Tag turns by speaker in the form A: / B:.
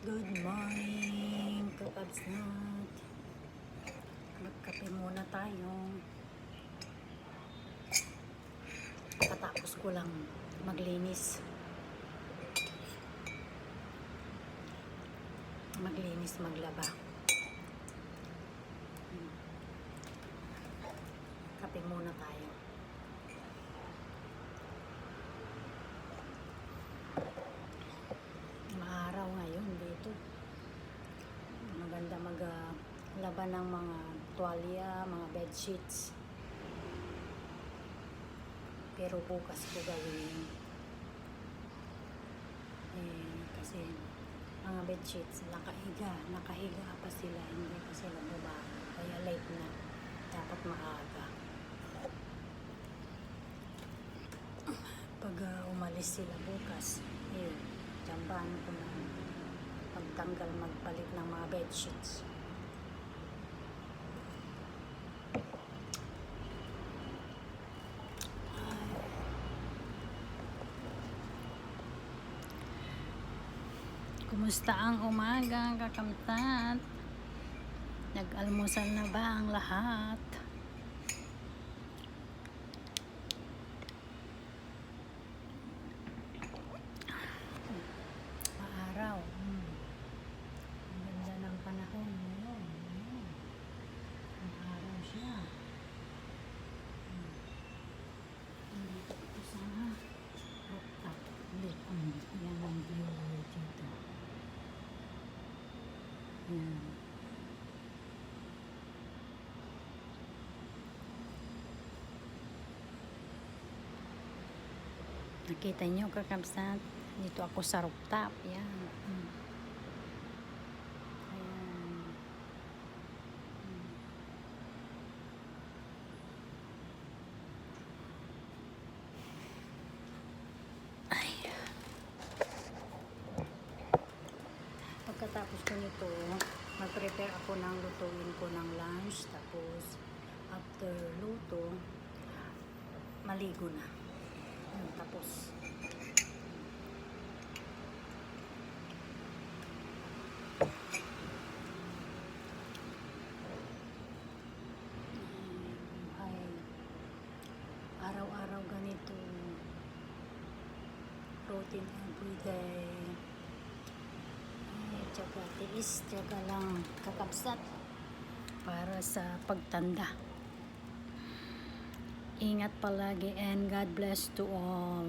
A: Good morning, kakabsat. Magkape muna tayo. Katapos ko lang maglinis. Maglaba. Kape muna tayo. Maaraw ngayon dito. Maganda maglaba ng mga tuwalya, mga bedsheets. Pero bukas ko gawin. Kasi mga bedsheets nakahiga pa sila, hindi pa sila baba. Kaya late na. Dapat maaga. Pag umalis sila bukas, jambahan ko na pagtanggal magpalit ng mga bedsheets. Kumusta ang umaga, kakamtat? Nag-almusal na ba ang lahat? Maaraw. Ang ganda ng panahon ngayon. Maaraw siya. Nandito ito sa rooftop. Yan ang view dito. Yan. Nakita nyo, kakabsat, dito ako sa rooftop. Yan. Ayan. Ay. Pagkatapos ko nito, mag-prepare ako ng lutuin ko ng lunch. Tapos, after luto, maligo na. Tapos, ay araw-araw ganito, routine everyday. Tsaka tiis, tsaka lang kakabsat para sa pagtanda. Ingat palagi and God bless to all.